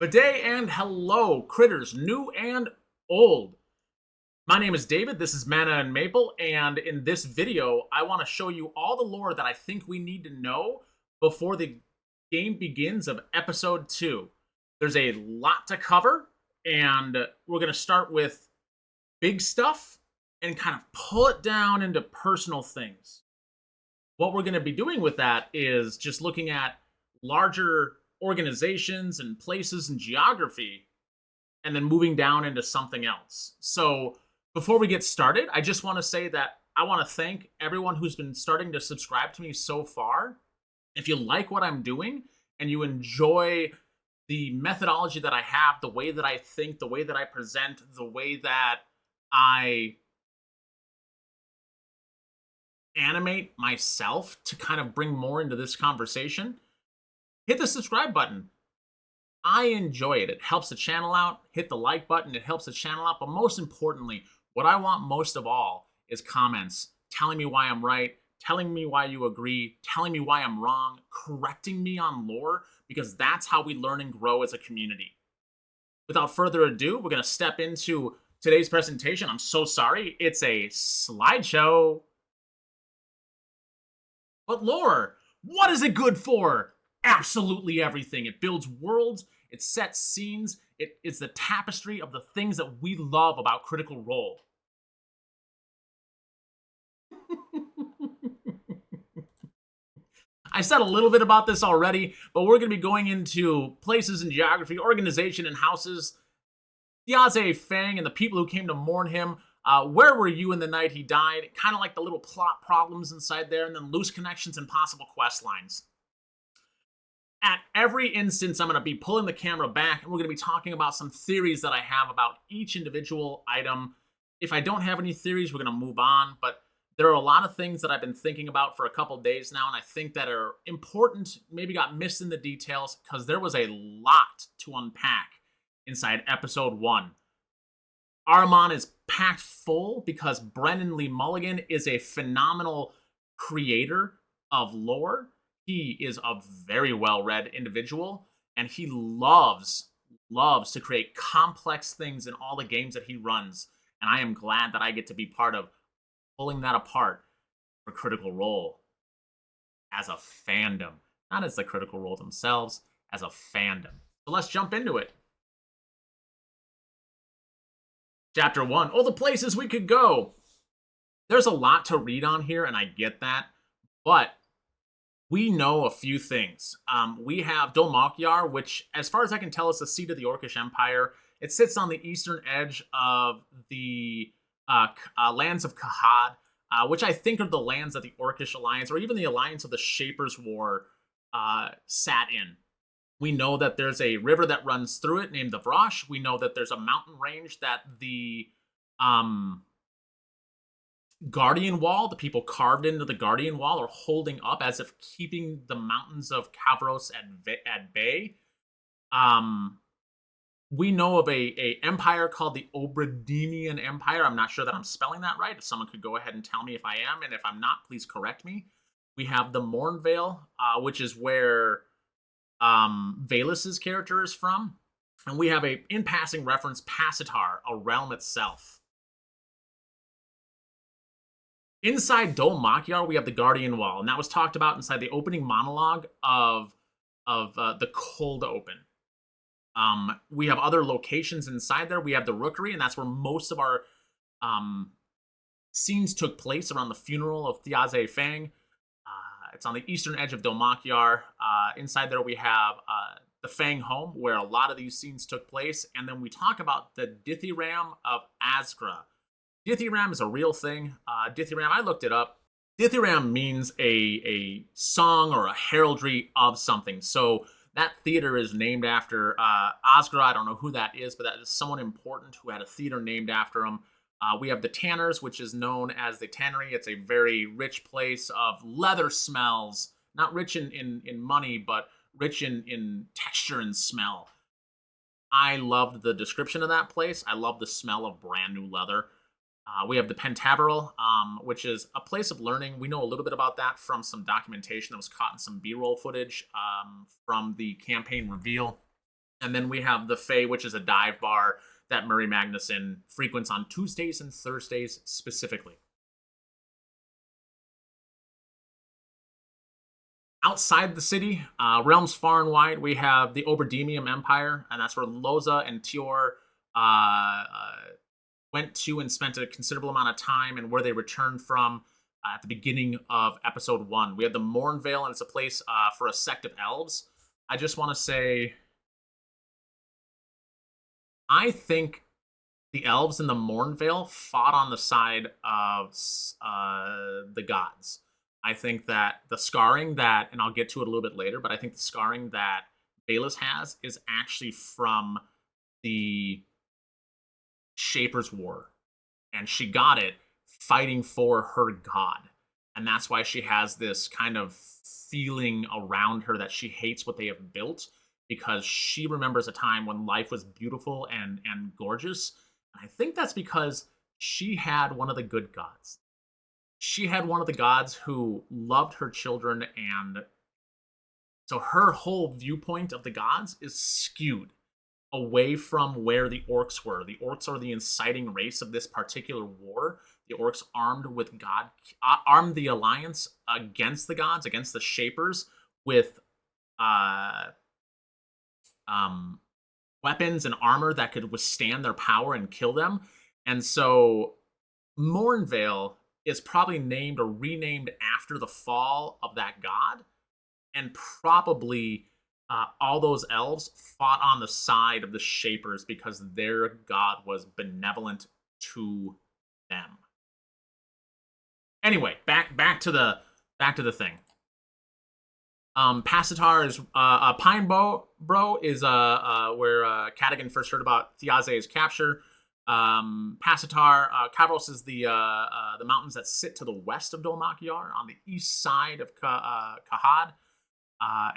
Good day and hello, critters, new and old. My name is David, this is Mana and Maple, and in this video, I want to show you all the lore that I think we need to know before the game begins of Episode 2. There's a lot to cover, and we're going to start with big stuff and kind of pull it down into personal things. What we're going to be doing with that is just looking at larger organizations and places and geography, and then moving down into something else. So before we get started, I just want to say that I want to thank everyone who's been starting to subscribe to me so far. If you like what I'm doing and you enjoy the methodology that I have, the way that I think, the way that I present, the way that I animate myself to kind of bring more into this conversation, hit the subscribe button. I enjoy it. It helps the channel out. Hit the like button. It helps the channel out. But most importantly, what I want most of all is comments telling me why I'm right, telling me why you agree, telling me why I'm wrong, correcting me on lore, because that's how we learn and grow as a community. Without further ado, we're going to step into today's presentation. I'm so sorry. It's a slideshow. But lore, what is it good for? Absolutely everything. It builds worlds, it sets scenes, it is the tapestry of the things that we love about Critical Role. I said a little bit about this already, but we're going to be going into places in geography, organization, and houses. Thjazi Fang and the people who came to mourn him. Where were you in the night he died? Kind of like the little plot problems inside there, and then loose connections and possible quest lines. At every instance, I'm going to be pulling the camera back, and we're going to be talking about some theories that I have about each individual item. If I don't have any theories, we're going to move on, but there are a lot of things that I've been thinking about for a couple days now, and I think that are important, maybe got missed in the details, because there was a lot to unpack inside Episode 1. Ahriman is packed full because Brennan Lee Mulligan is a phenomenal creator of lore. He is a very well-read individual, and he loves to create complex things in all the games that he runs, and I am glad that I get to be part of pulling that apart for Critical Role as a fandom. Not as the Critical Role themselves, as a fandom. So let's jump into it. Chapter 1. Oh, the places we could go! There's a lot to read on here, and I get that, but we know a few things. We have Dol Makyar, which, as far as I can tell, is the seat of the Orcish Empire. It sits on the eastern edge of the lands of Kahad, which I think are the lands that the Orcish Alliance, or even the Alliance of the Shapers' War, sat in. We know that there's a river that runs through it named the Vrosh. We know that there's a mountain range that the Guardian Wall, the people carved into the Guardian Wall, are holding up as if keeping the mountains of Kavros at bay. We know of a empire called the Obradimian Empire. I'm not sure that I'm spelling that right. If someone could go ahead and tell me if I am, and if I'm not, please correct me. We have the Mournvale, which is where Valis' character is from. And we have a, in passing reference, Pacitar, a realm itself. Inside Dol Makyar, we have the Guardian Wall, and that was talked about inside the opening monologue of the Cold Open. We have other locations inside there. We have the Rookery, and that's where most of our scenes took place around the funeral of Thjazi Fang. It's on the eastern edge of Dol Makyar. Inside there, we have the Fang home, where a lot of these scenes took place, and then we talk about the Dithyram of Azgra. Dithyram is a real thing. Dithyram, I looked it up. Dithyram means a song or a heraldry of something. So that theater is named after Azgra. I don't know who that is, but that is someone important who had a theater named after him. We have the Tanners, which is known as the Tannery. It's a very rich place of leather smells. Not rich in money, but rich in texture and smell. I loved the description of that place. I love the smell of brand new leather. We have the Pentaveral, which is a place of learning. We know a little bit about that from some documentation that was caught in some B-roll footage from the campaign reveal. And then we have the Fae, which is a dive bar that Murray Magnuson frequents on Tuesdays and Thursdays specifically. Outside the city, realms far and wide, we have the Oberdemium Empire, and that's where Loza and Tior went to and spent a considerable amount of time, and where they returned from at the beginning of episode 1. We have the Mornvale, and it's a place for a sect of elves. I just want to say, I think the elves in the Mornvale fought on the side of the gods. I think that the scarring that, and I'll get to it a little bit later, but I think the scarring that Bayless has is actually from the Shaper's War. And she got it fighting for her god. And that's why she has this kind of feeling around her that she hates what they have built, because she remembers a time when life was beautiful and gorgeous. And I think that's because she had one of the good gods. She had one of the gods who loved her children, and so her whole viewpoint of the gods is skewed away from where the orcs were. The orcs are the inciting race of this particular war. The orcs armed the alliance against the gods, against the Shapers, with weapons and armor that could withstand their power and kill them. And so Mornvale is probably named or renamed after the fall of that god, and probably all those elves fought on the side of the Shapers because their god was benevolent to them. Anyway, back to the thing. Pacitar is Pine Bro is where Cadigan first heard about Thjazi's capture. Pacitar, Kavros is the mountains that sit to the west of Dol Makyar on the east side of Kahad.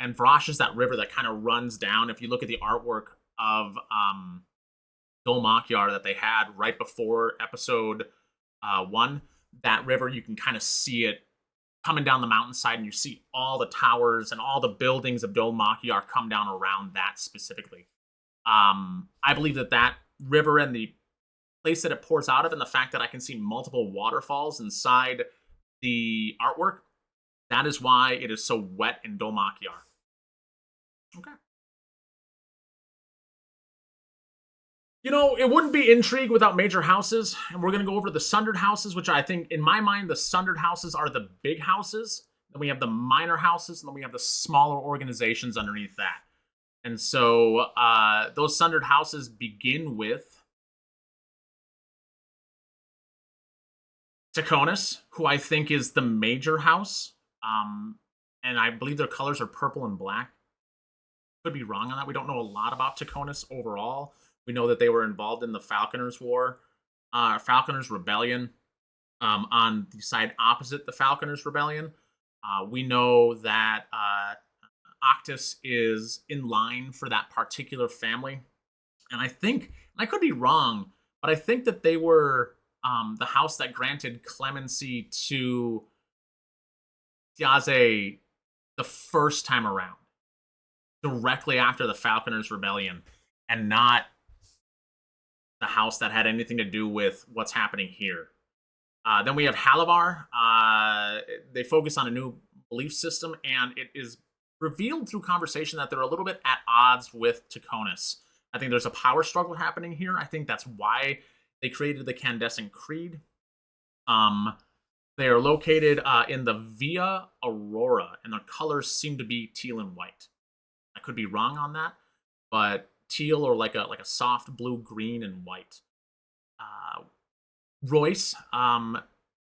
And Vrash is that river that kind of runs down. If you look at the artwork of Dol Makyar that they had right before episode 1, that river, you can kind of see it coming down the mountainside, and you see all the towers and all the buildings of Dol Makyar come down around that specifically. I believe that river and the place that it pours out of, and the fact that I can see multiple waterfalls inside the artwork, that is why it is so wet in Dol Makyar. Okay. You know, it wouldn't be intrigue without major houses, and we're going to go over the Sundered houses, which I think, in my mind, the Sundered houses are the big houses. Then we have the minor houses, and then we have the smaller organizations underneath that. And so those Sundered houses begin with Taconis, who I think is the major house. And I believe their colors are purple and black. Could be wrong on that. We don't know a lot about Taconis overall. We know that they were involved in the Falconers War, Falconers Rebellion. On the side opposite the Falconers Rebellion, we know that Octus is in line for that particular family. And I think, and I could be wrong, but I think that they were the house that granted clemency to Thjazi the first time around, directly after the Falconers Rebellion, and not the house that had anything to do with what's happening here. Then we have Halavar. They focus on a new belief system, and it is revealed through conversation that they're a little bit at odds with Taconis. I think there's a power struggle happening here. I think that's why they created the Candescent Creed. They are located in the Via Aurora, and their colors seem to be teal and white. I could be wrong on that, but teal, or like a soft blue, green, and white. Royce,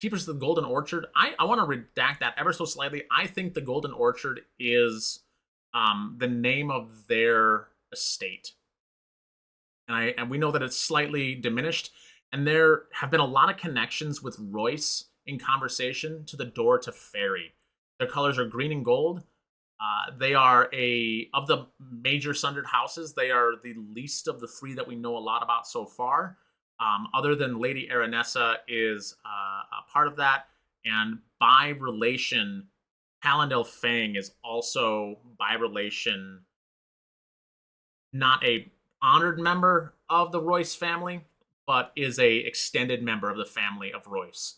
Keepers of the Golden Orchard. I want to redact that ever so slightly. I think the Golden Orchard is the name of their estate. And we know that it's slightly diminished. And there have been a lot of connections with Royce in conversation to the Door to Fairy. Their colors are green and gold. They are of the major Sundered houses, they are the least of the 3 that we know a lot about so far. Other than Lady Aranessa is a part of that. And by relation, Hallandel Fang is also by relation not a honored member of the Royce family, but is a extended member of the family of Royce.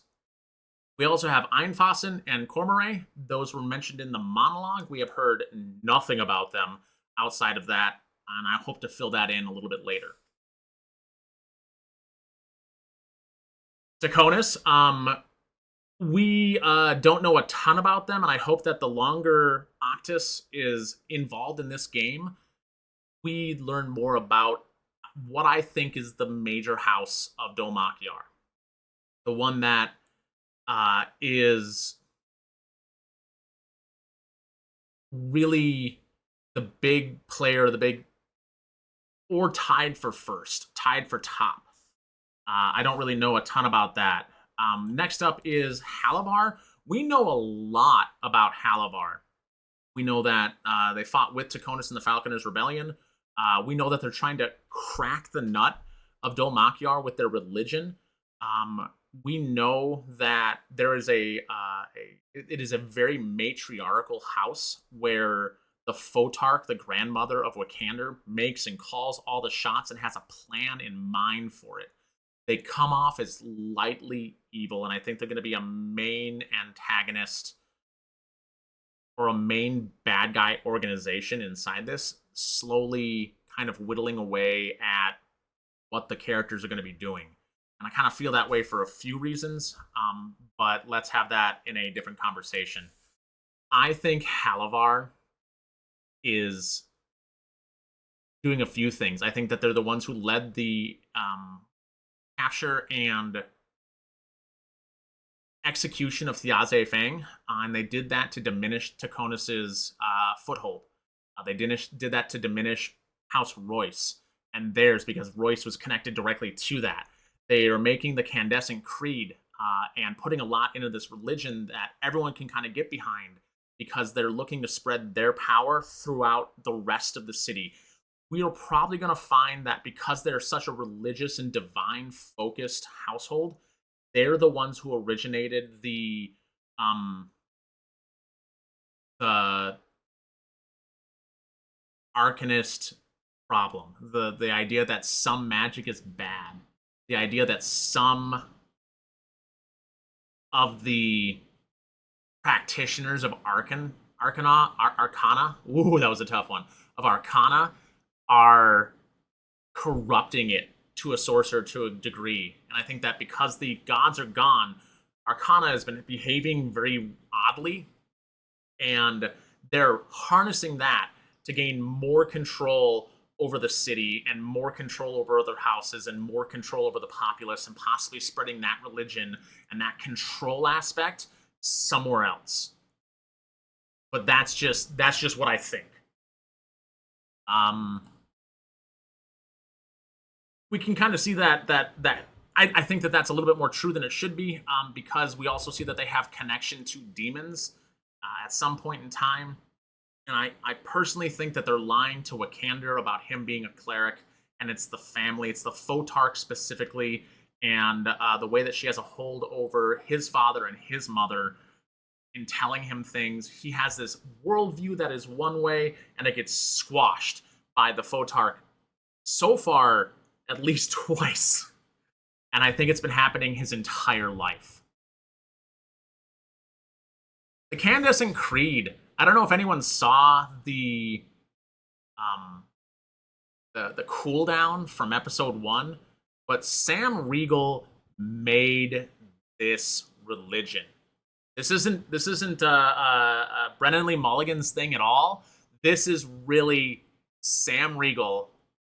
We also have Einfassen and Cormorant. Those were mentioned in the monologue. We have heard nothing about them outside of that, and I hope to fill that in a little bit later. Taconis, we don't know a ton about them, and I hope that the longer Octus is involved in this game, we learn more about what I think is the major house of Dol Makyar. The one that is really the big player, the big, or tied for first, tied for top. I don't really know a ton about that. Next up is Halavar. We know a lot about Halavar. We know that they fought with Taconis in the Falconers Rebellion. We know that they're trying to crack the nut of Dol Makyar with their religion. We know that there is it is a very matriarchal house where the Photarch, the grandmother of Wakander, makes and calls all the shots and has a plan in mind for it. They come off as lightly evil, and I think they're going to be a main antagonist or a main bad guy organization inside this, slowly kind of whittling away at what the characters are going to be doing. And I kind of feel that way for a few reasons, but let's have that in a different conversation. I think Halavar is doing a few things. I think that they're the ones who led the capture and execution of Thjazi Fang, and they did that to diminish Taconis's foothold. They did that to diminish House Royce and theirs because Royce was connected directly to that. They are making the Candescent Creed and putting a lot into this religion that everyone can kind of get behind because they're looking to spread their power throughout the rest of the city. We are probably going to find that because they're such a religious and divine focused household, they're the ones who originated the Arcanist problem. The idea that some magic is bad. The idea that some of the practitioners of Arcana, ooh, that was a tough one, of Arcana are corrupting it to a source or to a degree. And I think that because the gods are gone, Arcana has been behaving very oddly, and they're harnessing that to gain more control over the city and more control over other houses and more control over the populace and possibly spreading that religion and that control aspect somewhere else. But that's just what I think. We can kind of see that I think that that's a little bit more true than it should be, because we also see that they have connection to demons at some point in time. And I personally think that they're lying to Wakander about him being a cleric, and it's the family, it's the Photarch specifically, and the way that she has a hold over his father and his mother in telling him things. He has this worldview that is one way, and it gets squashed by the Photarch so far at least twice. And I think it's been happening his entire life. The Candescent Creed. I don't know if anyone saw the cooldown from episode 1, but Sam Riegel made this religion. This isn't Brennan Lee Mulligan's thing at all. This is really Sam Riegel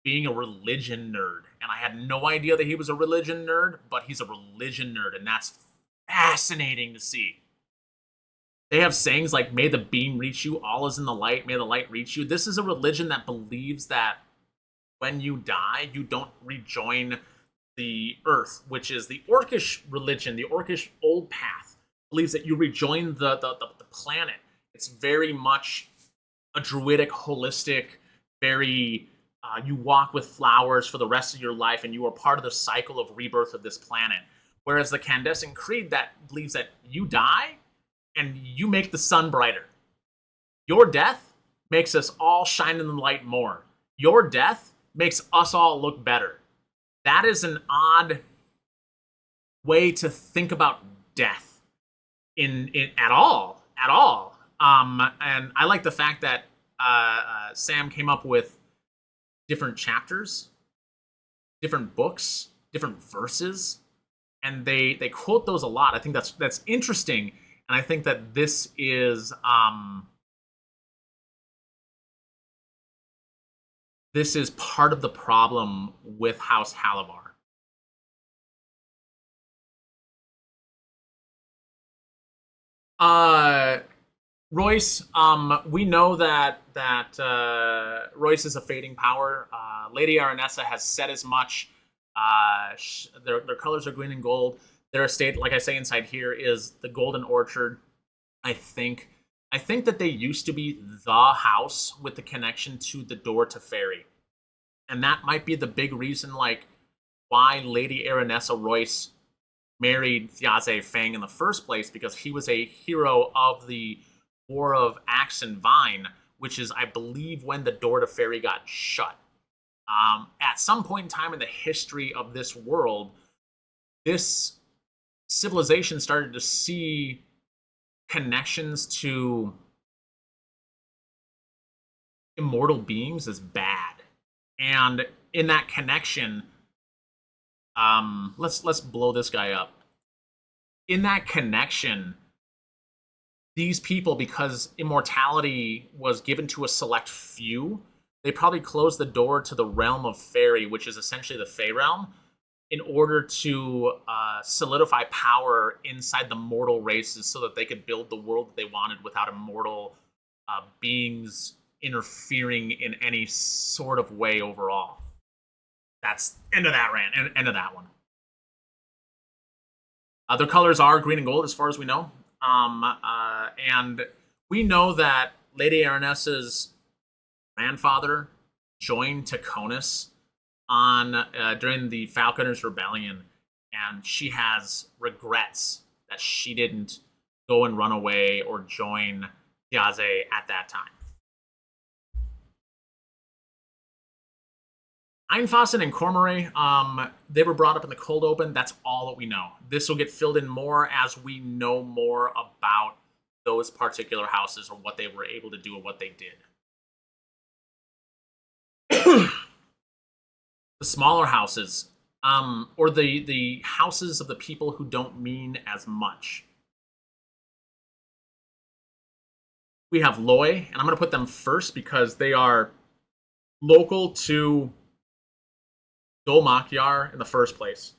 being a religion nerd. And I had no idea that he was a religion nerd, but he's a religion nerd, and that's fascinating to see. They have sayings like, may the beam reach you, all is in the light, may the light reach you. This is a religion that believes that when you die, you don't rejoin the earth, which is the Orcish religion, the Orcish old path, believes that you rejoin the planet. It's very much a druidic, holistic, very, you walk with flowers for the rest of your life, and you are part of the cycle of rebirth of this planet. Whereas the Candescent Creed that believes that you die, and you make the sun brighter. Your death makes us all shine in the light more. Your death makes us all look better. That is an odd way to think about death in at all. And I like the fact that Sam came up with different chapters, different books, different verses, and they quote those a lot. I think that's interesting, and I think that this is part of the problem with House Halavar. Uh, Royce, we know that Royce is a fading power. Lady Aranessa has said as much. Their colors are green and gold. Their estate, like I say inside here, is the Golden Orchard. I think I think that they used to be the house with the connection to the door to Fairy, and that might be the big reason, like, why Lady Aranessa Royce married Thjazi Fang in the first place, because he was a hero of the War of Axe and Vine, which is, I believe, when the door to Fairy got shut. At some point in time in the history of this world, this civilization started to see connections to immortal beings as bad. And in that connection, let's blow this guy up. In that connection, these people, because immortality was given to a select few, they probably closed the door to the realm of Fairy, which is essentially the Fey realm, in order to solidify power inside the mortal races so that they could build the world that they wanted without immortal beings interfering in any sort of way overall. That's end of that rant, end of that one. Their colors are green and gold, as far as we know. And we know that Lady Aranessa's grandfather joined Taconis on during the Falconers Rebellion, and she has regrets that she didn't go and run away or join Thjazi at that time. Einfossen and Cormorant, they were brought up in the cold open. That's all that we know. This will get filled in more as we know more about those particular houses or what they were able to do or what they did. The smaller houses, or the houses of the people who don't mean as much. We have Loy, and I'm going to put them first because they are local to Dol Makyar in the first place.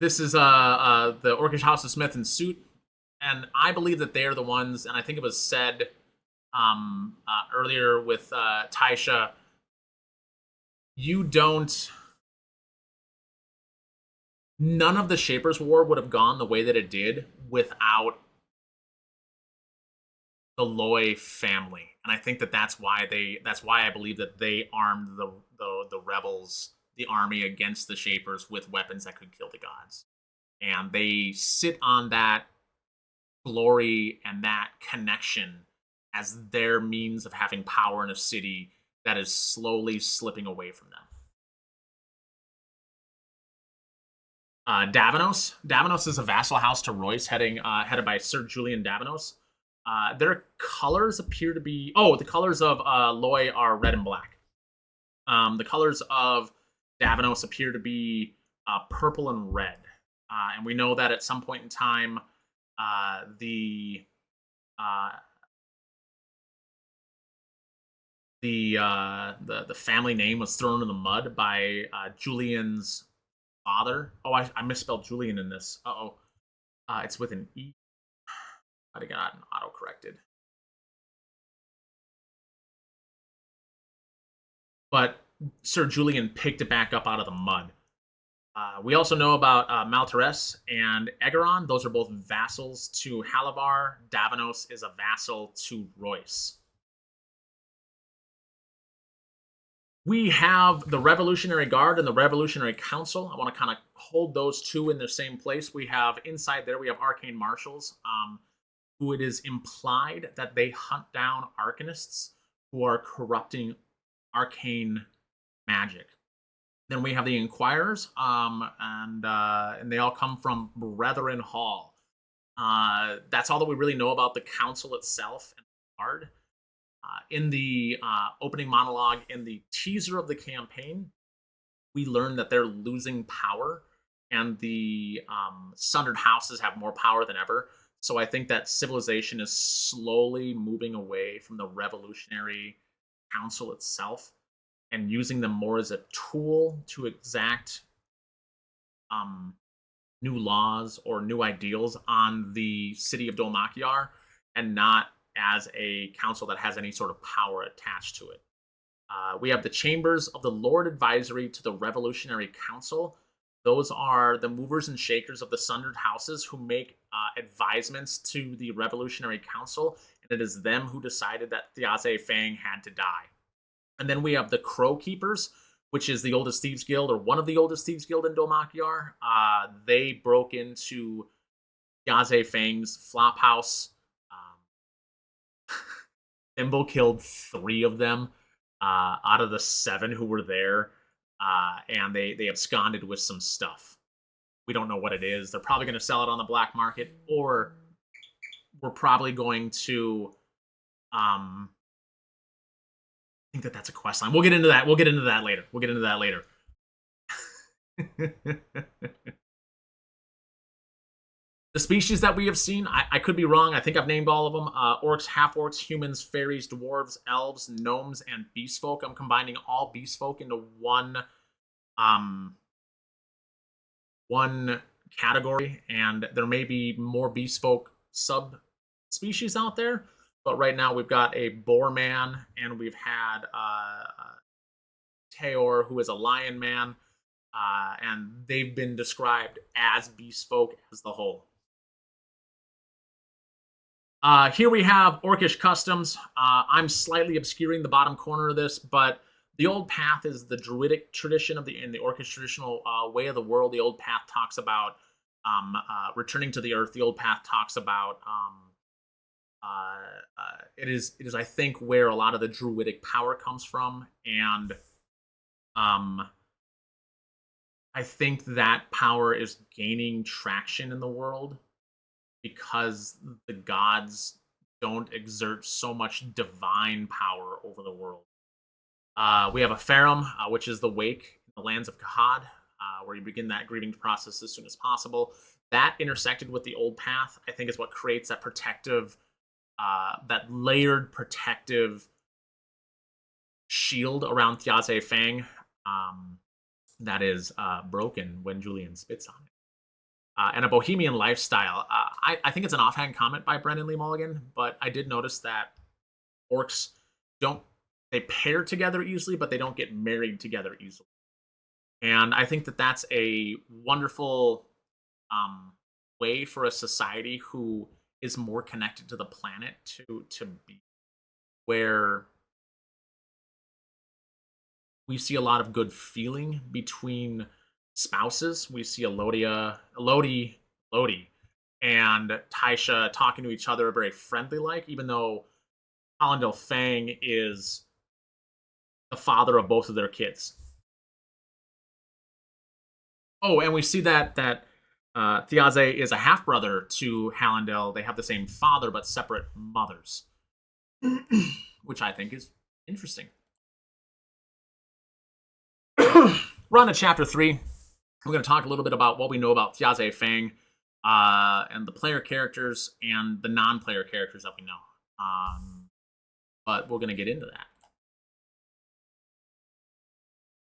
This is the Orcish House of Smith and Suit, and I believe that they are the ones, and I think it was said earlier with Taisha, none of the Shapers' War would have gone the way that it did without the Loy family, and I think that's why I believe that they armed the rebels, the army against the Shapers with weapons that could kill the gods, and they sit on that glory and that connection as their means of having power in a city that is slowly slipping away from them. Davanos is a vassal house to Royce, headed by Sir Julian Davanos. Their colors appear to be... Oh, the colors of Loy are red and black. The colors of Davanos appear to be purple and red. And we know that at some point in time, the family name was thrown in the mud by Julian's father. Oh, I misspelled Julian in this. Uh-oh. It's with an E. I'd have gotten auto-corrected. But Sir Julian picked it back up out of the mud. We also know about Maltares and Egeron. Those are both vassals to Halavar. Davanos is a vassal to Royce. We have the Revolutionary Guard and the Revolutionary Council. I want to kind of hold those two in the same place. We have inside there, we have Arcane Marshals, who it is implied that they hunt down Arcanists who are corrupting arcane magic. Then we have the Inquirers, and they all come from Brethren Hall. That's all that we really know about the council itself and the card. In the opening monologue, in the teaser of the campaign, we learn that they're losing power, and the Sundered Houses have more power than ever. So I think that civilization is slowly moving away from the revolutionary council itself and using them more as a tool to exact new laws or new ideals on the city of Dolmakiar, and not as a council that has any sort of power attached to it. We have the Chambers of the Lord Advisory to the Revolutionary Council. Those are the movers and shakers of the Sundered Houses who make advisements to the Revolutionary Council, and it is them who decided that Thjazi Fang had to die. And then we have the Crow Keepers, which is the oldest thieves guild, or one of the oldest thieves guild in Dolmakiar. They broke into Thjazi Fang's flop house. Thimble killed 3 of them out of the 7 who were there, and they absconded with some stuff. We don't know what it is. They're probably going to sell it on the black market, or we're probably going to I think that that's a quest line. We'll get into that. We'll get into that later. The species that we have seen, I could be wrong. I think I've named all of them. Orcs, half-orcs, humans, fairies, dwarves, elves, gnomes, and beast folk. I'm combining all beast folk into one category, and there may be more beast folk subspecies out there. But right now we've got a boar man, and we've had Teor, who is a lion man, and they've been described as beast folk as the whole. Here we have Orcish customs. I'm slightly obscuring the bottom corner of this, but the Old Path is the druidic tradition in the Orcish traditional way of the world. The Old Path talks about returning to the earth. The Old Path talks about it is I think where a lot of the druidic power comes from, and I think that power is gaining traction in the world because the gods don't exert so much divine power over the world. We have a Farum, which is the wake in the lands of Kahad, where you begin that grieving process as soon as possible. That intersected with the Old Path, I think, is what creates that protective, that layered protective shield around Thjazi Fang that is broken when Julian spits on it. And a bohemian lifestyle. I think it's an offhand comment by Brendan Lee Mulligan, but I did notice that orcs they pair together easily, but they don't get married together easily. And I think that that's a wonderful way for a society who is more connected to the planet to be, where we see a lot of good feeling between spouses. We see Lodi, and Taisha talking to each other very friendly-like, even though Hallandel Fang is the father of both of their kids. Oh, and we see that Thjazi is a half-brother to Hallandel. They have the same father, but separate mothers, which I think is interesting. We're on to Chapter 3. We're going to talk a little bit about what we know about Thjazi Fang, and the player characters and the non-player characters that we know. But we're going to get into that.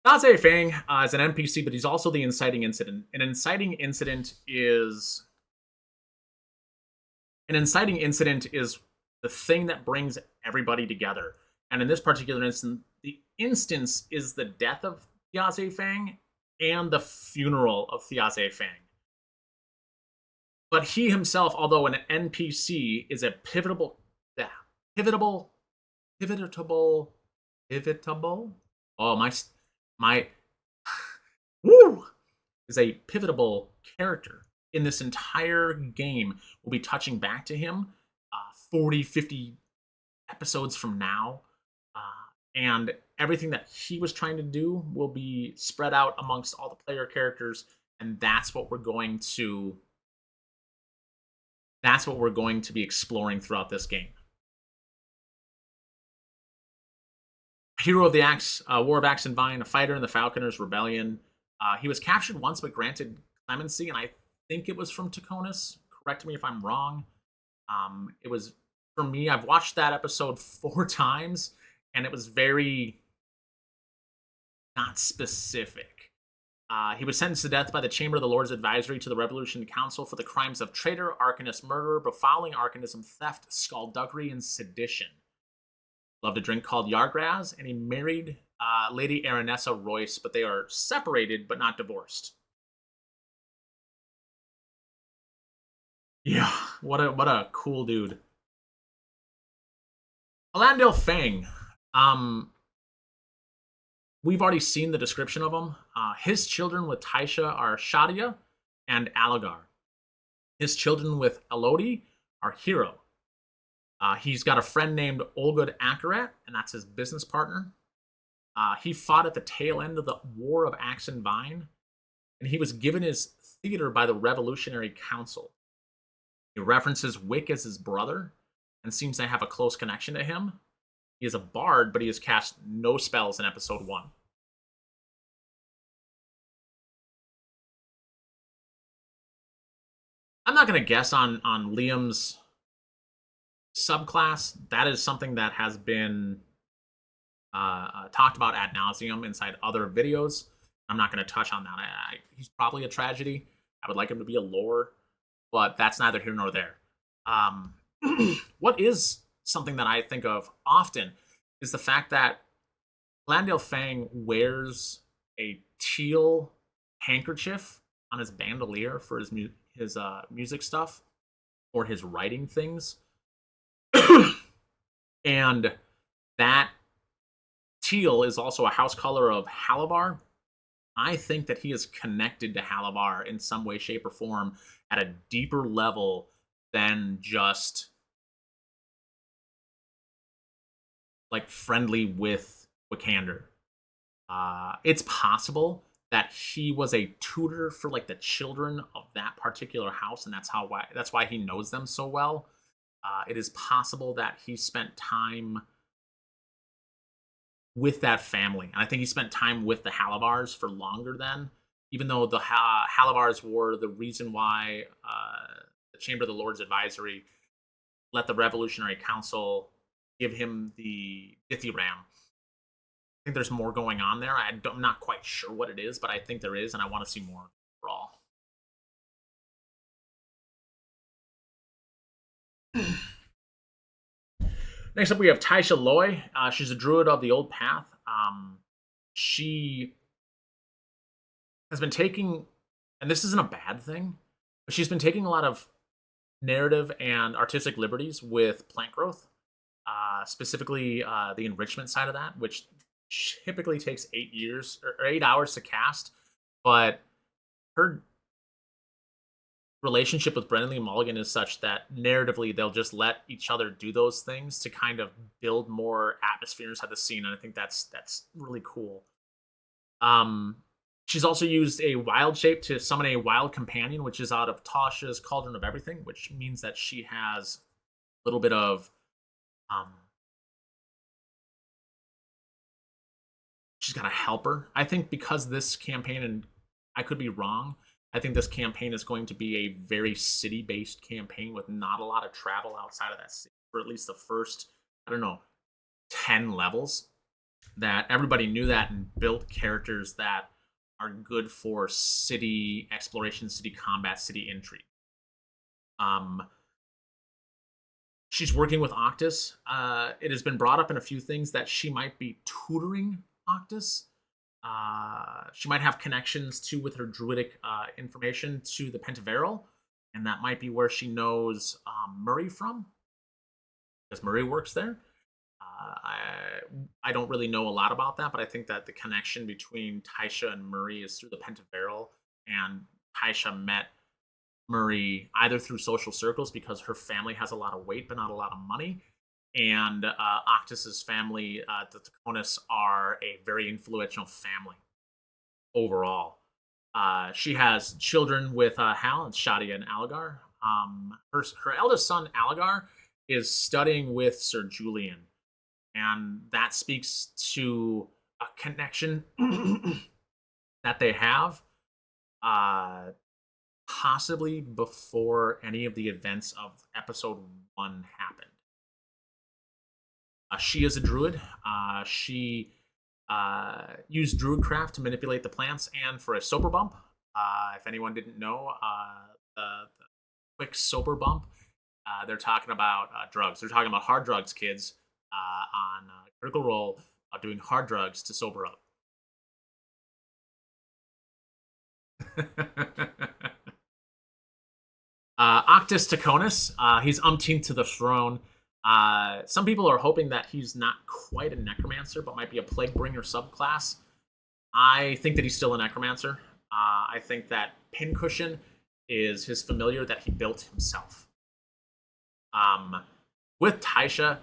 Thjazi Fang is an NPC, but he's also the inciting incident. An inciting incident is the thing that brings everybody together. And in this particular instance, the instance is the death of Thjazi Fang and the funeral of Thjazi Fang. But he himself, although an NPC, is a pivotable. Oh, my woo, is a pivotable character in this entire game. We'll be touching back to him 40, 50 episodes from now. and everything that he was trying to do will be spread out amongst all the player characters, and that's what we're going to be exploring throughout this game. Hero of the Axe, War of Axe and Vine, a fighter in the Falconers Rebellion. He was captured once but granted clemency, and I think it was from Taconis. Correct me if I'm wrong. It was, for me, I've watched that episode 4 times, and it was very not specific. He was sentenced to death by the Chamber of the Lords Advisory to the Revolutionary Council for the crimes of traitor, arcanist, murder, befouling, arcanism, theft, skullduggery, and sedition. Loved a drink called Yargraz, and he married Lady Aranessa Royce, but they are separated but not divorced. Yeah, what a cool dude. Alandale Fang. We've already seen the description of him. His children with Taisha are Shadia and Alagar. His children with Elodie are Hero. He's got a friend named Olgud Akarat, and that's his business partner. He fought at the tail end of the War of Axe and Vine, and he was given his theater by the Revolutionary Council. He references Wick as his brother and seems to have a close connection to him. He is a bard, but he has cast no spells in episode 1. I'm not going to guess on Liam's subclass. That is something that has been talked about ad nauseum inside other videos. I'm not going to touch on that. He's probably a tragedy. I would like him to be a lore, but that's neither here nor there. What is something that I think of often is the fact that Landale Fang wears a teal handkerchief on his bandolier for his music stuff or his writing things. And that teal is also a house color of Halabar. I think that he is connected to Halabar in some way, shape, or form at a deeper level than just like friendly with Wikander. It's possible that he was a tutor for like the children of that particular house, and that's why he knows them so well. It is possible that he spent time with that family, and I think he spent time with the Halabars for longer than, even though the Halabars were the reason why the Chamber of the Lords Advisory let the Revolutionary Council give him the Dithyram. I think there's more going on there. I'm not quite sure what it is, but I think there is, and I want to see more overall. Next up, we have Taisha Loy. She's a druid of the Old Path. She has been taking, and this isn't a bad thing, but she's been taking a lot of narrative and artistic liberties with plant growth, specifically the enrichment side of that, which typically takes 8 hours to cast. But her relationship with Brennan Lee Mulligan is such that narratively they'll just let each other do those things to kind of build more atmosphere inside the scene, and I think that's really cool. She's also used a wild shape to summon a wild companion, which is out of Tasha's Cauldron of Everything, which means that she has a little bit of she's got a helper. I think because this campaign, and I could be wrong, I think this campaign is going to be a very city-based campaign with not a lot of travel outside of that city for at least the first, 10 levels. That everybody knew that and built characters that are good for city exploration, city combat, city intrigue. She's working with Octus. It has been brought up in a few things that she might be tutoring Octus. She might have connections too with her druidic information to the Pentaveral, and that might be where she knows Murray from, because Murray works there. I don't really know a lot about that, but I think that the connection between Taisha and Murray is through the Pentaveral, and Taisha met Murray either through social circles because her family has a lot of weight but not a lot of money, and Octus's family, the Taconis, are a very influential family overall. She has children with Hal and Shadia and Algar. Her eldest son Algar is studying with Sir Julian, and that speaks to a connection that they have, uh, possibly before any of the events of episode 1 happened. She is a druid. She used druidcraft to manipulate the plants and for a sober bump. If anyone didn't know, the quick sober bump, they're talking about drugs. They're talking about hard drugs, kids, on Critical Role, doing hard drugs to sober up. Octus Taconis, he's umpteenth to the throne. Some people are hoping that he's not quite a necromancer, but might be a plague bringer subclass. I think that he's still a necromancer. I think that Pincushion is his familiar that he built himself. With Taisha,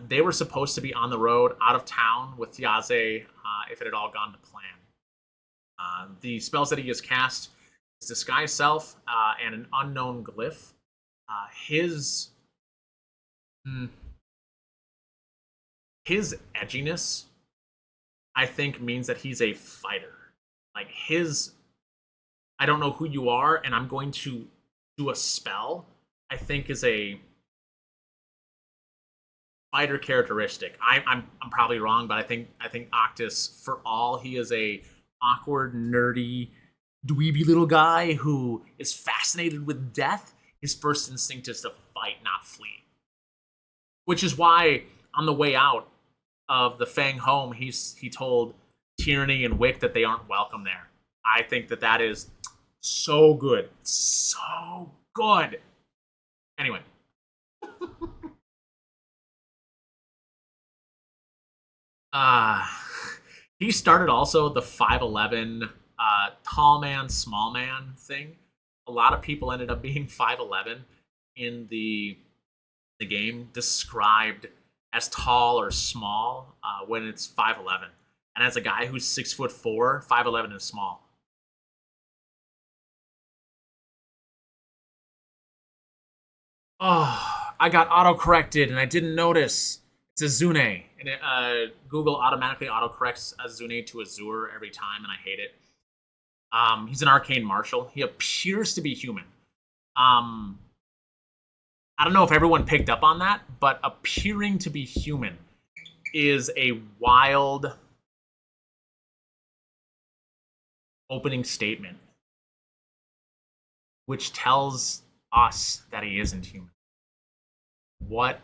they were supposed to be on the road out of town with Thjazi if it had all gone to plan. The spells that he has cast is Disguise Self and an Unknown Glyph. His edginess, I think, means that he's a fighter. Like his, I don't know who you are, and I'm going to do a spell, I think is a fighter characteristic. I'm probably wrong, but I think Octus, for all he is a awkward, nerdy, dweeby little guy who is fascinated with death, his first instinct is to fight, not flee. Which is why on the way out of the Fang home, he told Tyranny and Wick that they aren't welcome there. I think that is so good. So good. Anyway. He started also the 5'11", tall man, small man thing. A lot of people ended up being 5'11" in the game, described as tall or small when it's 5'11". And as a guy who's 6'4", 5'11" is small. Oh, I got auto-corrected and I didn't notice. It's Azune. And Google automatically autocorrects Azune to Azure every time, and I hate it. He's an arcane marshal. He appears to be human. I don't know if everyone picked up on that, but appearing to be human is a wild opening statement, which tells us that he isn't human. What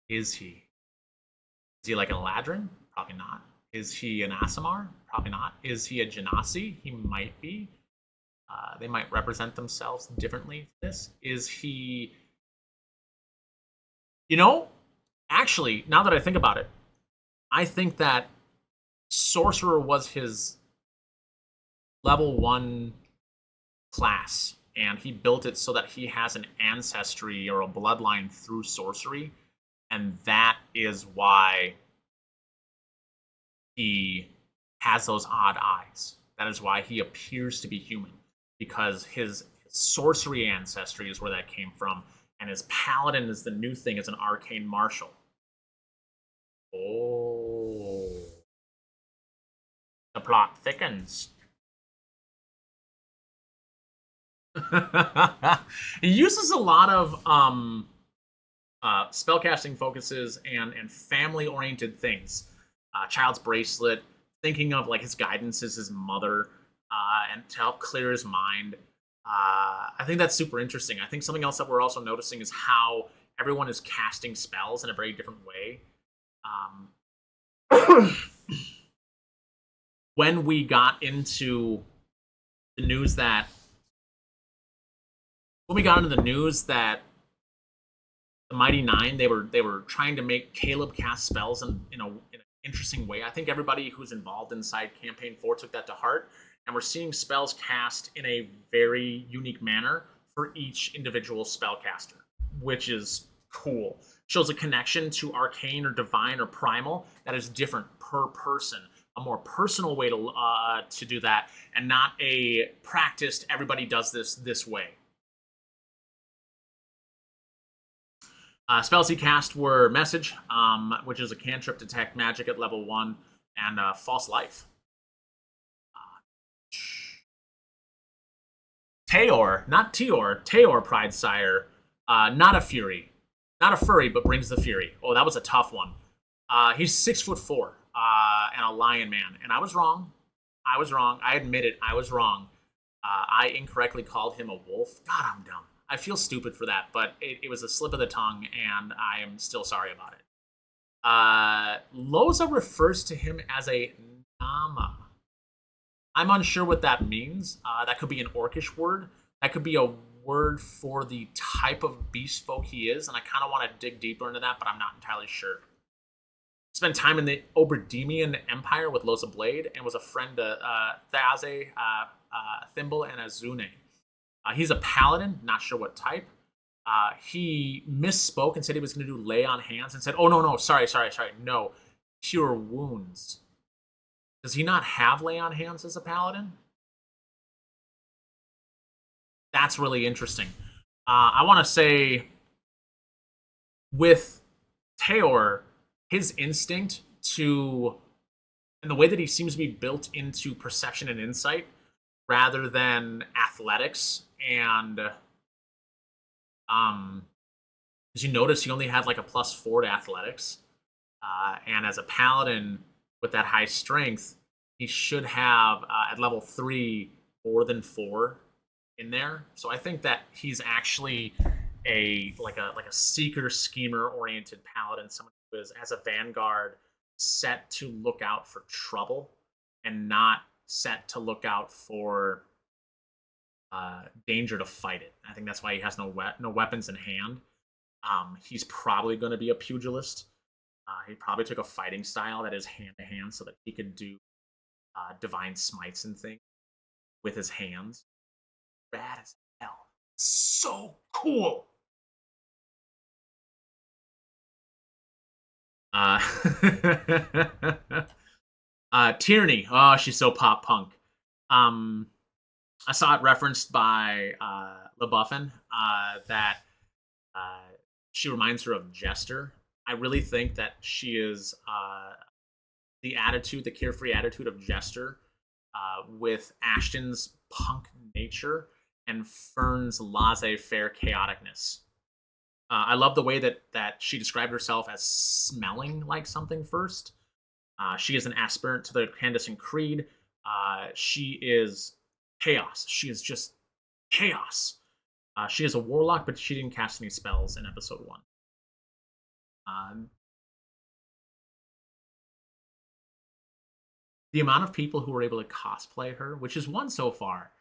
is he? Is he like an Eladrin? Probably not. Is he an Aasimar? Probably not. Is he a Genasi? He might be. They might represent themselves differently for this. Is he... You know, actually, now that I think about it, I think that Sorcerer was his level 1 class, and he built it so that he has an ancestry or a bloodline through sorcery, and that is why he has those odd eyes. That is why he appears to be human, because his sorcery ancestry is where that came from, and his paladin is the new thing as an arcane marshal. Oh. The plot thickens. He uses a lot of spellcasting focuses and family-oriented things. Child's Bracelet, thinking of like his guidance as his mother, and to help clear his mind. I think that's super interesting. I think something else that we're also noticing is how everyone is casting spells in a very different way. When we got into the news that the Mighty Nine, they were trying to make Caleb cast spells in an interesting way. I think everybody who's involved inside Campaign 4 took that to heart, and we're seeing spells cast in a very unique manner for each individual spellcaster, which is cool. shows a connection to arcane or divine or primal that is different per person. A more personal way to do that, and not a practiced. Everybody does this way. Spells he cast were Message, which is a cantrip to detect magic at level 1, and False Life. Teor, not Teor, Teor Pridesire, not a Fury. Not a furry, but brings the Fury. Oh, that was a tough one. He's 6'4", and a lion man. And I was wrong. I was wrong. I admit it. I was wrong. I incorrectly called him a wolf. God, I'm dumb. I feel stupid for that, but it was a slip of the tongue, and I am still sorry about it. Loza refers to him as a Nama. I'm unsure what that means. That could be an orcish word. That could be a word for the type of beast folk he is, and I kind of want to dig deeper into that, but I'm not entirely sure. Spent time in the Oberdemian Empire with Loza Blade, and was a friend to Thjazi, Thimble, and Azune. He's a paladin, not sure what type. He misspoke and said he was going to do lay on hands, and said, "Oh no, sorry, no, cure wounds." Does he not have lay on hands as a paladin? That's really interesting. I want to say with Teor, his instinct to, and the way that he seems to be built into perception and insight rather than athletics, and as you notice, he only had like a +4 to athletics, and as a paladin with that high strength, he should have at level 3 more than 4 in there. So I think that he's actually a seeker schemer oriented paladin, someone who is, as a vanguard, set to look out for trouble and not set to look out for danger to fight it. I think that's why he has no weapons in hand. He's probably going to be a pugilist. He probably took a fighting style that is hand to hand so that he could do divine smites and things with his hands. Rad as hell. So cool. Tierney. Oh, she's so pop punk. I saw it referenced by LaBuffin that she reminds her of Jester. I really think that she is the carefree attitude of Jester, with Ashton's punk nature and Fern's laissez-faire chaoticness. I love the way that she described herself as smelling like something first. She is an aspirant to the Clandestine Creed. She is chaos. She is just chaos. She is a warlock, but she didn't cast any spells in episode 1. The amount of people who were able to cosplay her, which is one so far,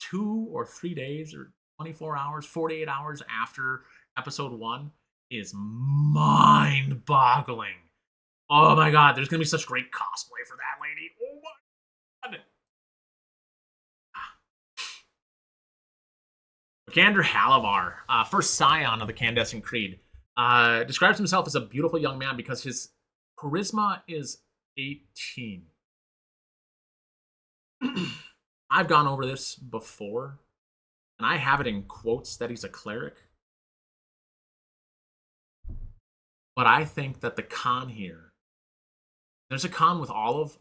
2 or 3 days or 24 hours, 48 hours after episode 1, is mind-boggling. Oh my god, there's gonna be such great cosplay for that lady. Oh my god. Vikander Halavar, first scion of the Clandestine Creed, describes himself as a beautiful young man because his charisma is 18. I've gone over this before, and I have it in quotes that he's a cleric. But I think that the con here, there's a con with all of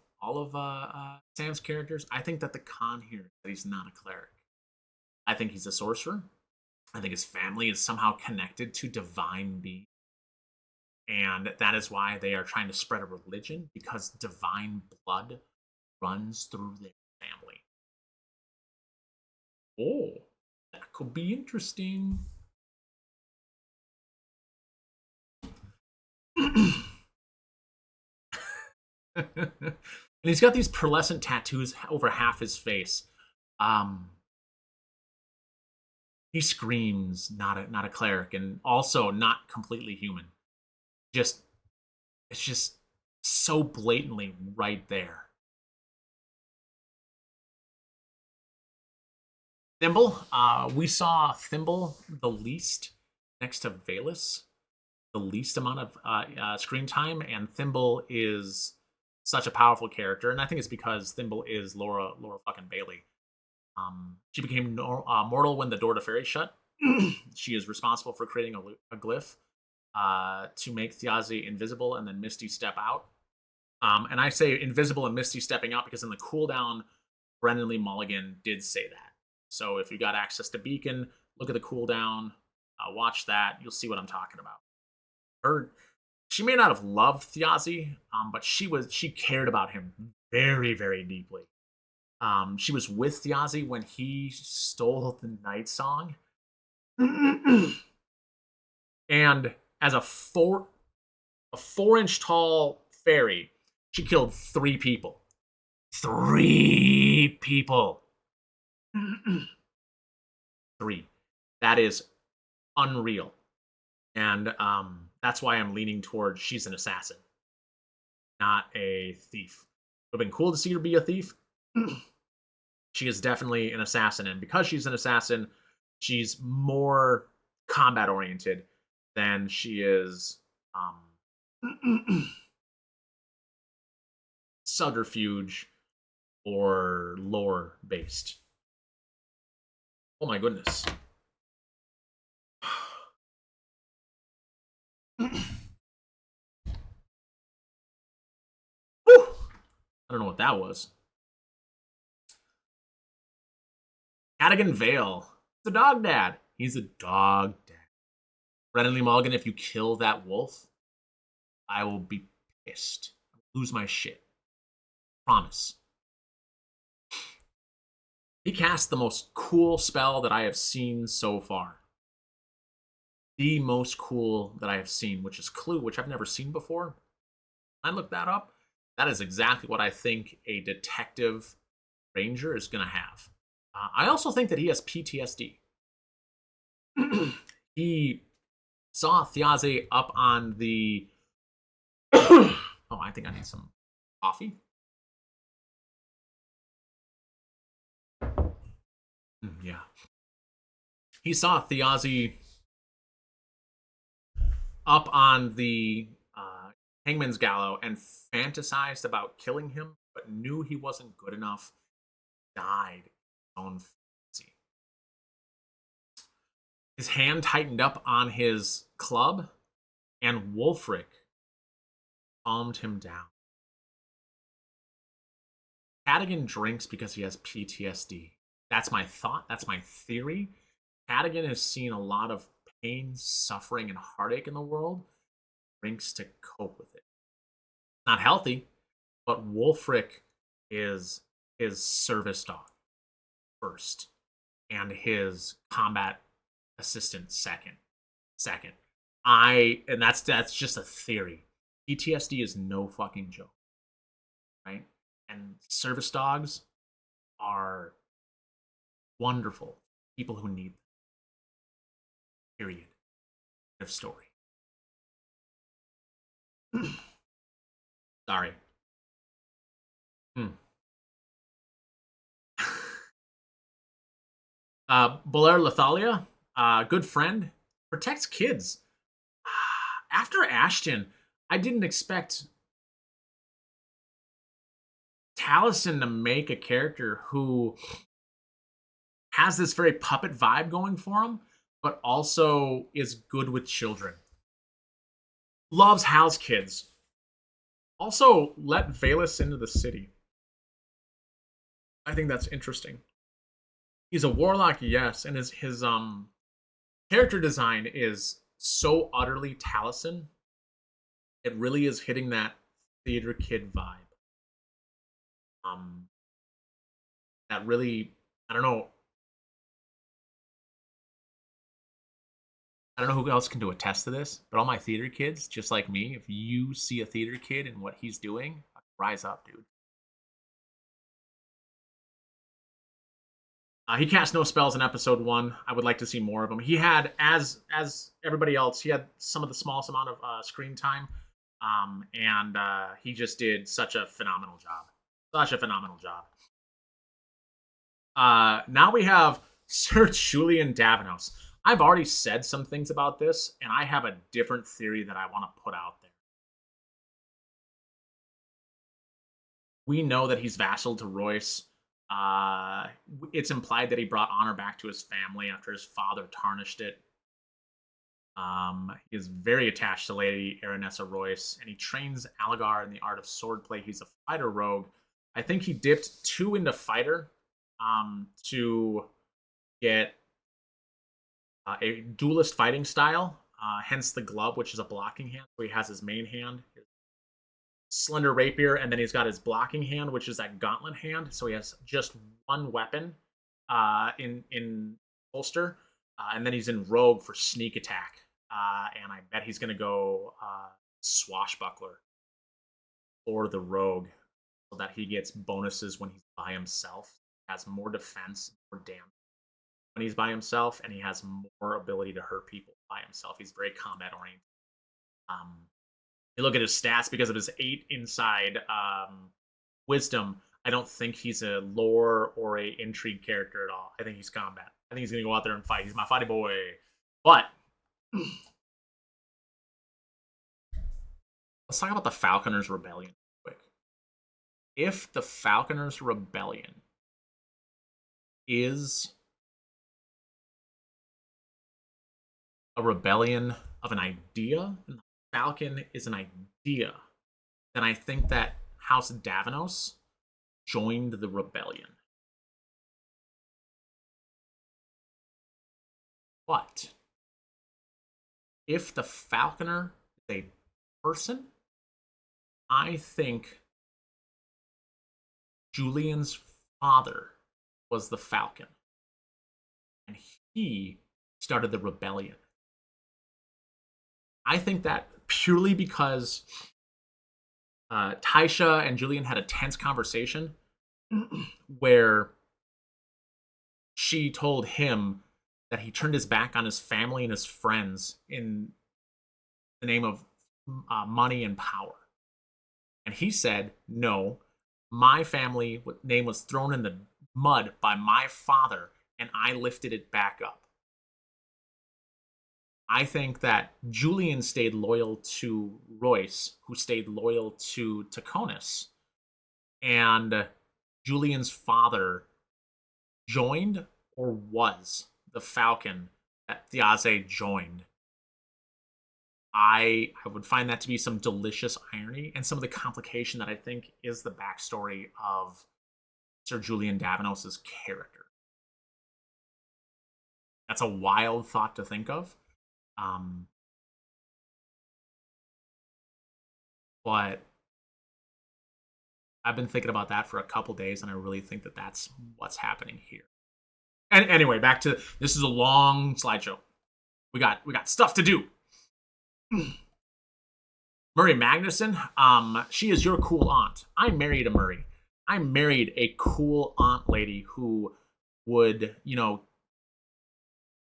Sam's characters. I think that the con here is that he's not a cleric. I think he's a sorcerer. I think his family is somehow connected to divine beings. And that is why they are trying to spread a religion, because divine blood runs through their family. Oh, that could be interesting. And he's got these pearlescent tattoos over half his face. He screams not a cleric, and also not completely human. It's just so blatantly right there. Thimble, we saw Thimble the least next to Valus. the least amount of screen time, and Thimble is such a powerful character, and I think it's because Thimble is Laura fucking Bailey. She became mortal when the door to fairy shut. She is responsible for creating a glyph to make Thjazi invisible and then Misty step out. And I say invisible and Misty stepping out because in the cooldown, Brendan Lee Mulligan did say that. So if you got access to Beacon, look at the cooldown, watch that. You'll see what I'm talking about. She may not have loved Thjazi, but she cared about him very, very deeply. She was with Thjazi when he stole the Night Song. And as a 4-inch tall fairy, she killed 3 people. 3 people. 3. That is unreal. And that's why I'm leaning towards she's an assassin, not a thief. It would have been cool to see her be a thief. She is definitely an assassin, and because she's an assassin, she's more combat oriented than she is subterfuge or lore based. Oh my goodness. I don't know what that was. Cadogan Vale. The dog dad. He's a dog dad. Brendan Lee Mulligan, if you kill that wolf, I will be pissed. I'll lose my shit. Promise. He cast the most cool spell that I have seen so far. The most cool that I have seen, which is Clue, which I've never seen before. I looked that up. That is exactly what I think a detective ranger is going to have. I also think that he has PTSD. He saw Thjazi up on the... oh, I think I need some coffee. Yeah. He saw Thjazi up on the Hangman's Gallows and fantasized about killing him, but knew he wasn't good enough. Died own fantasy. His hand tightened up on his club, and Wulfric calmed him down. Cadogan drinks because he has PTSD. That's my thought. That's my theory. Cadogan has seen a lot of pain, suffering, and heartache in the world. Drinks to cope with it. Not healthy, but Wulfric is his service dog first, and his combat assistant second. And that's just a theory. PTSD is no fucking joke, right? And service dogs are wonderful people who need them. Period. Of story. Sorry. Belair Lethalia, good friend, protects kids. After Ashton, I didn't expect Taliesin to make a character who has this very puppet vibe going for him, but also is good with children. Loves Hal's kids. Also, let Valus into the city. I think that's interesting. He's a warlock, yes, and his character design is so utterly Taliesin. It really is hitting that theater kid vibe. That really, I don't know who else can do attest to this, but all my theater kids, just like me, if you see a theater kid and what he's doing, rise up, dude. He cast no spells in episode 1. I would like to see more of him. He had, as everybody else, he had some of the smallest amount of screen time, and he just did such a phenomenal job. Now we have Sir Julian Davenos. I've already said some things about this, and I have a different theory that I want to put out there. We know that he's vassal to Royce. Uh, it's implied that he brought honor back to his family after his father tarnished it. He is very attached to Lady Aranessa Royce, and he trains Algar in the art of swordplay. He's a fighter rogue. I think he dipped 2 into fighter to get a duelist fighting style, hence the glove, which is a blocking hand. So he has his main hand, his slender rapier, and then he's got his blocking hand, which is that gauntlet hand. So he has just one weapon in holster, and then he's in rogue for sneak attack. And I bet he's going to go swashbuckler or the rogue, so that he gets bonuses when he's by himself. He has more defense, more damage when he's by himself, and he has more ability to hurt people by himself. He's very combat oriented. You look at his stats because of his 8 inside wisdom. I don't think he's a lore or a intrigue character at all. I think he's combat. I think he's gonna go out there and fight. He's my fighty boy. But let's talk about the Falconers' Rebellion quick. If the Falconers' Rebellion is a rebellion of an idea, and the Falcon is an idea, then I think that House Davos joined the rebellion. But if the Falconer is a person, I think Julian's father was the Falcon, and he started the rebellion. I think that purely because Tysha and Julian had a tense conversation where she told him that he turned his back on his family and his friends in the name of money and power. And he said, no, my family name was thrown in the mud by my father, and I lifted it back up. I think that Julian stayed loyal to Royce, who stayed loyal to Taconis. And Julian's father joined or was the Falcon that Thjazi joined. I would find that to be some delicious irony and some of the complication that I think is the backstory of Sir Julian Davos's character. That's a wild thought to think of. But I've been thinking about that for a couple days, and I really think that that's what's happening here. And anyway, back to this is a long slideshow. We got stuff to do. Murray Magnuson, she is your cool aunt. I married a Murray. I married a cool aunt lady who would,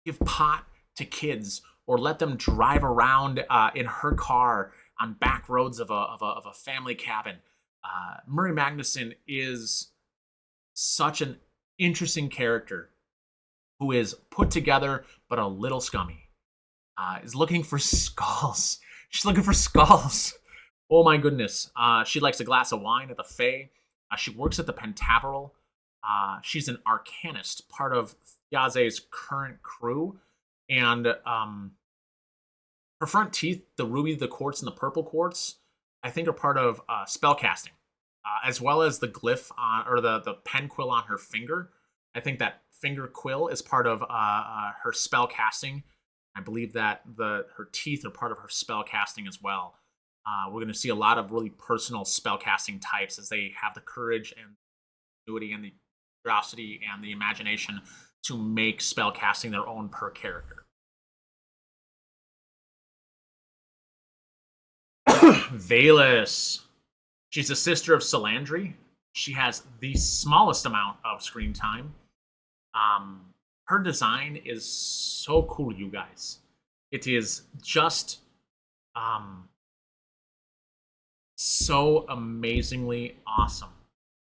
give pot to kids or let them drive around in her car on back roads of a family cabin. Murray Magnuson is such an interesting character who is put together but a little scummy. Is looking for skulls. She's looking for skulls. Oh my goodness. She likes a glass of wine at the Fae. She works at the Pentaveral. She's an arcanist, part of Thjazi's current crew. And her front teeth, the ruby, the quartz, and the purple quartz, I think are part of spellcasting, as well as the glyph or the pen quill on her finger. I think that finger quill is part of her spellcasting. I believe that her teeth are part of her spellcasting as well. We're going to see a lot of really personal spellcasting types as they have the courage and ingenuity and the curiosity and the imagination to make spellcasting their own per character. Valus. She's a sister of Salandri. She has the smallest amount of screen time. Her design is so cool, you guys. It is just so amazingly awesome.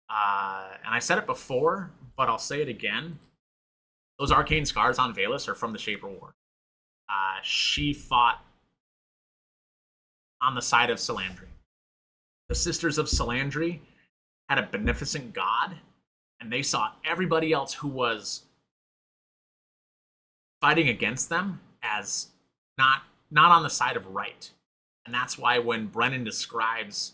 And I said it before, but I'll say it again. Those arcane scars on Valus are from the Shaper War. She fought on the side of Salandri. The Sisters of Salandri had a beneficent god, and they saw everybody else who was fighting against them as not on the side of right. And that's why when Brennan describes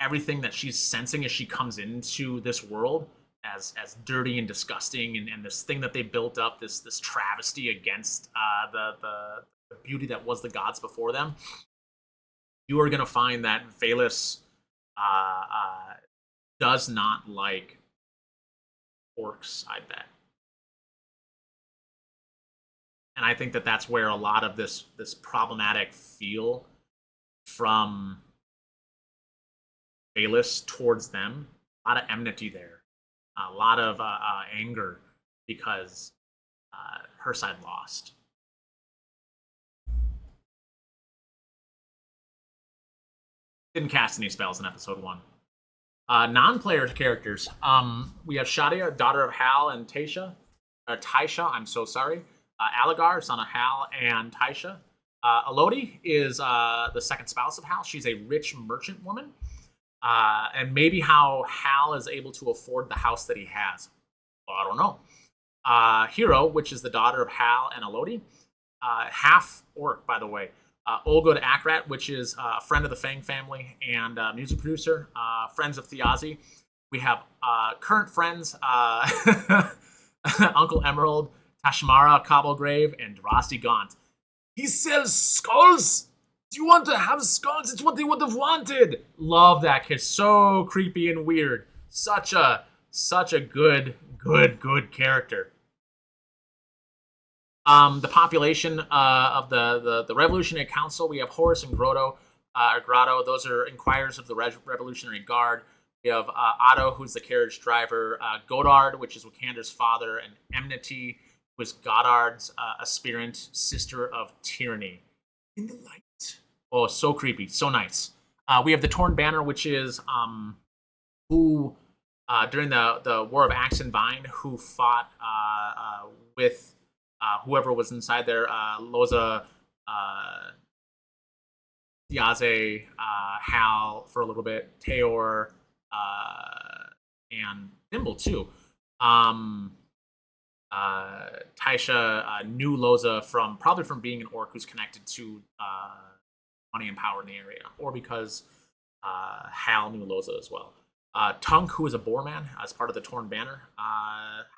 everything that she's sensing as she comes into this world as dirty and disgusting, and this thing that they built up, this travesty against the beauty that was the gods before them, you are going to find that Valus does not like orcs, I bet. And I think that that's where a lot of this problematic feel from Valus towards them, a lot of enmity there, a lot of anger because her side lost. Didn't cast any spells in episode 1. Non-player characters. We have Shadia, daughter of Hal and Taisha. Taisha, I'm so sorry. Aligar, son of Hal and Taisha. Elodie is the second spouse of Hal. She's a rich merchant woman. And maybe how Hal is able to afford the house that he has. Well, I don't know. Hero, which is the daughter of Hal and Elodie. Half orc, by the way. Olga Akrat, which is a friend of the Fang family and music producer, friends of Thjazi. We have current friends, Uncle Emerald, Tashmara Cobblegrave, and Drasti Gaunt. He sells skulls! Do you want to have skulls? It's what they would have wanted! Love that kid. So creepy and weird. Such a good character. The population of the Revolutionary Council, we have Horus and Grotto. Those are inquirers of the Revolutionary Guard. We have Otto, who's the carriage driver. Godard, which is Wakander's father. And Enmity, who is Goddard's aspirant sister of tyranny. In the light. Oh, so creepy. So nice. We have the Torn Banner, which is who, during the War of Axe and Vine, who fought with whoever was inside there, Loza, Thjazi, Hal for a little bit, Teor, and Thimble too. Taisha knew Loza probably from being an orc who's connected to money and power in the area, or because Hal knew Loza as well. Tunk, who is a Boarman, as part of the Torn Banner.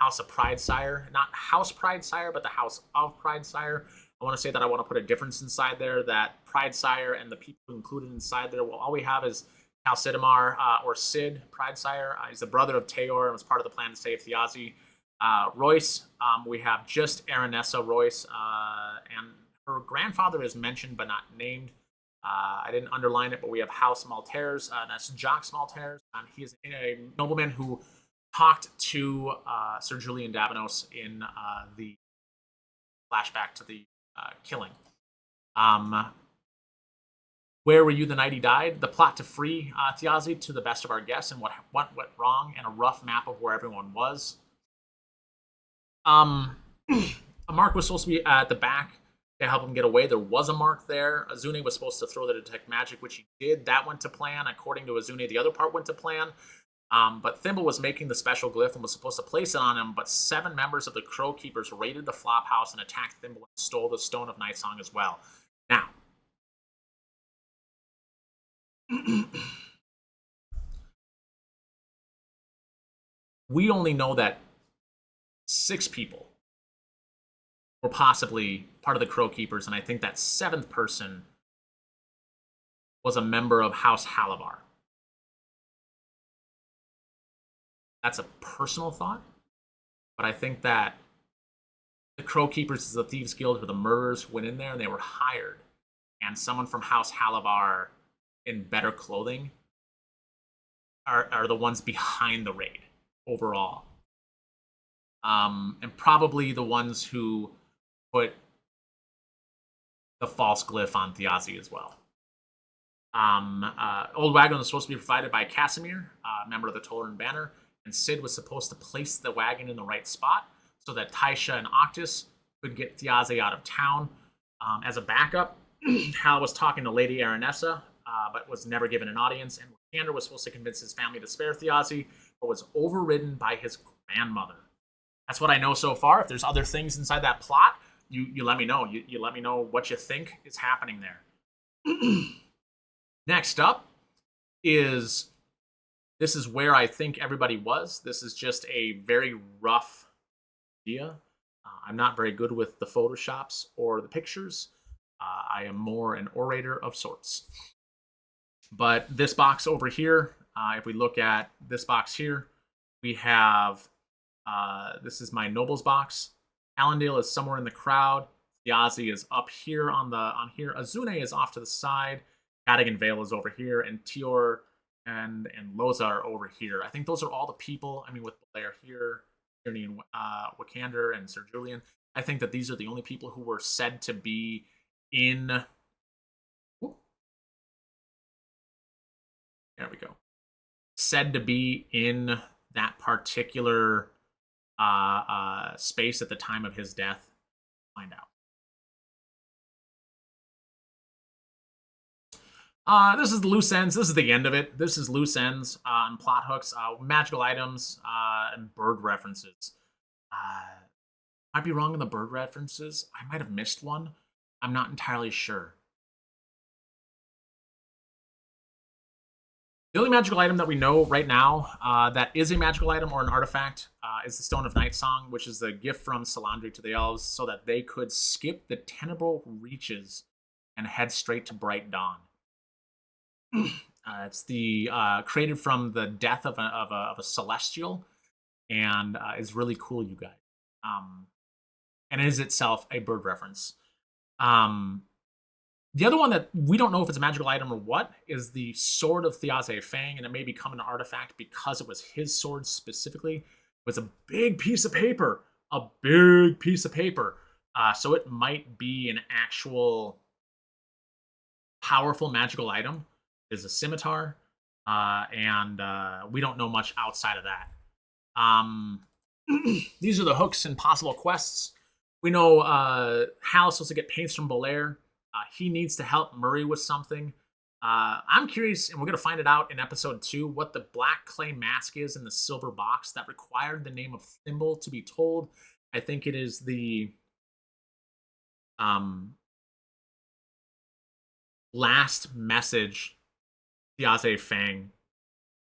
House of Pridesire. Not House Pridesire, but the House of Pridesire. I want to say that I want to put a difference inside there, that Pridesire and the people included inside there, well, all we have is Cal Sidamar, or Sid Pridesire. He's the brother of Teor and was part of the plan to save Thjazi. Royce, we have just Aranessa Royce, and her grandfather is mentioned but not named. I didn't underline it, but we have House Maltaires. That's Jacques Maltaires. He is a nobleman who talked to Sir Julian Davenos in the flashback to the killing. Where were you the night he died? The plot to free Thjazi, to the best of our guess, and what went wrong, and a rough map of where everyone was. A mark was supposed to be at the back to help him get away. There was a mark there. Azune was supposed to throw the detect magic, which he did. That went to plan. According to Azune, the other part went to plan. But Thimble was making the special glyph and was supposed to place it on him, but 7 members of the Crow Keepers raided the flop house and attacked Thimble and stole the Stone of Nightsong as well. Now, we only know that 6 people were possibly part of the Crow Keepers, and I think that 7th person was a member of House Halavar. That's a personal thought, but I think that the Crow Keepers is the Thieves Guild where the murderers went in there and they were hired, and someone from House Halavar in better clothing are the ones behind the raid overall. And probably the ones who put the false glyph on Thjazi as well. Old Wagon was supposed to be provided by Casimir, member of the Torn Banner, and Sid was supposed to place the wagon in the right spot. so that Taisha and Octus could get Thjazi out of town. As a backup, Hal was talking to Lady Aranessa, but was never given an audience, and Wakander was supposed to convince his family to spare Thjazi, but was overridden by his grandmother. That's what I know so far. If there's other things inside that plot, you let me know. You let me know what you think is happening there. Next up is, this is where I think everybody was. This is just a very rough idea. I'm not very good with the photoshops or the pictures. I am more an orator of sorts. But this box over here, if we look at this box here, we have, this is my nobles box. Allendale is somewhere in the crowd. Thjazi is up here on here. Azune is off to the side. Cadogan Vale is over here, and Tior and Loza are over here. I think those are all the people. I mean, with Blair here, Tierney and Wakander and Sir Julian. I think that these are the only people who were said to be in. There we go. Said to be in that particular space at the time of his death. Find out. This is the loose ends. This is the end of it. This is loose ends and plot hooks, magical items, and bird references. Might be wrong in the bird references. I might have missed one. I'm not entirely sure. The only magical item that we know right now that is a magical item or an artifact is the Stone of Night Song, which is the gift from Salandri to the elves so that they could skip the Tenebral Reaches and head straight to Bright Dawn. It's the created from the death of a celestial, and is really cool, you guys. And it is itself a bird reference. The other one that we don't know if it's a magical item or what is the Sword of Thjazi Fang, and it may become an artifact because it was his sword specifically. It was a big piece of paper, so it might be an actual powerful magical item. Is a scimitar, and we don't know much outside of that. These are the hooks and possible quests. We know Hal is supposed to get paints from Belair. He needs to help Murray with something. I'm curious, and we're going to find it out in episode 2, what the black clay mask is in the silver box that required the name of Thimble to be told. I think it is the last message Thjazi Fang,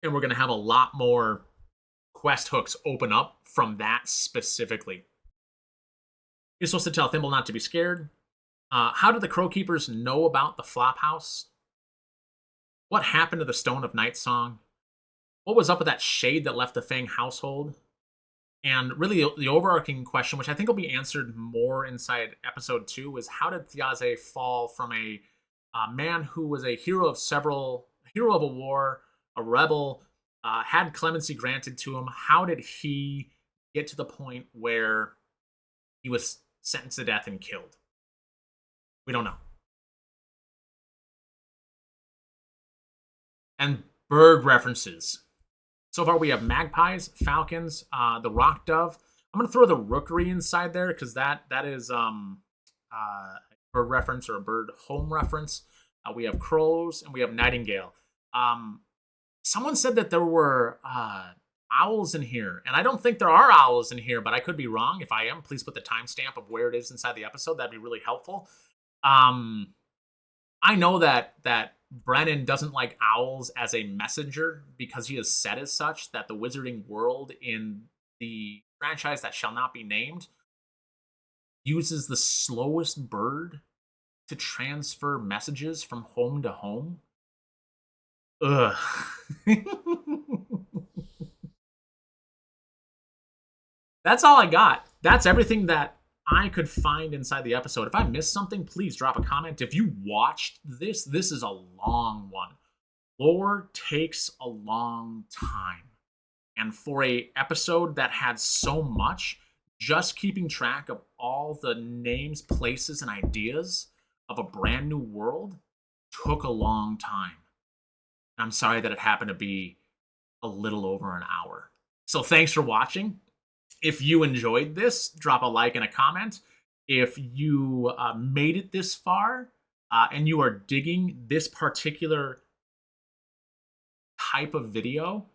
and we're going to have a lot more quest hooks open up from that specifically. You're supposed to tell Thimble not to be scared. How did the Crow Keepers know about the Flop House? What happened to the Stone of Night Song? What was up with that shade that left the Fang household? And really, the overarching question, which I think will be answered more inside episode 2, is how did Thjazi fall from a man who was a hero of a war, a rebel, had clemency granted to him? How did he get to the point where he was sentenced to death and killed? We don't know. And bird references. So far we have magpies, falcons, the rock dove. I'm going to throw the rookery inside there because that is a bird reference or a bird home reference. We have crows and we have nightingale. Someone said that there were owls in here, and I don't think there are owls in here, but I could be wrong. If I am, please put the timestamp of where it is inside the episode. That'd be really helpful. I know that Brennan doesn't like owls as a messenger because he has said as such that the wizarding world in the franchise that shall not be named uses the slowest bird to transfer messages from home to home. Ugh. That's all I got. That's everything that I could find inside the episode. If I missed something, please drop a comment. If you watched this is a long one. Lore takes a long time. And for a episode that had so much, just keeping track of all the names, places, and ideas of a brand new world took a long time. I'm sorry that it happened to be a little over an hour. So thanks for watching. If you enjoyed this, drop a like and a comment. If you made it this far and you are digging this particular type of video,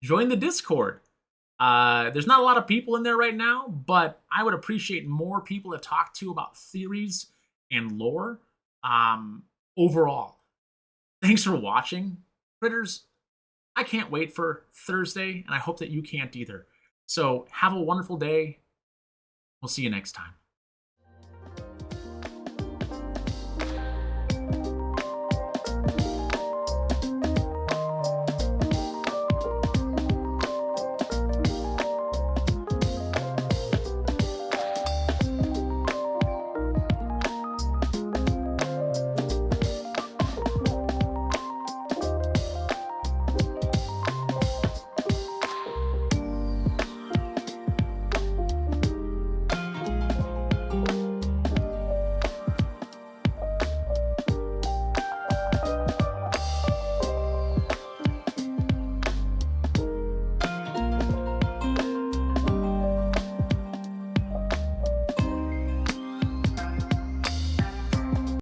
join the Discord. There's not a lot of people in there right now, but I would appreciate more people to talk to about theories and lore overall. Thanks for watching, Critters. I can't wait for Thursday, and I hope that you can't either. So have a wonderful day. We'll see you next time.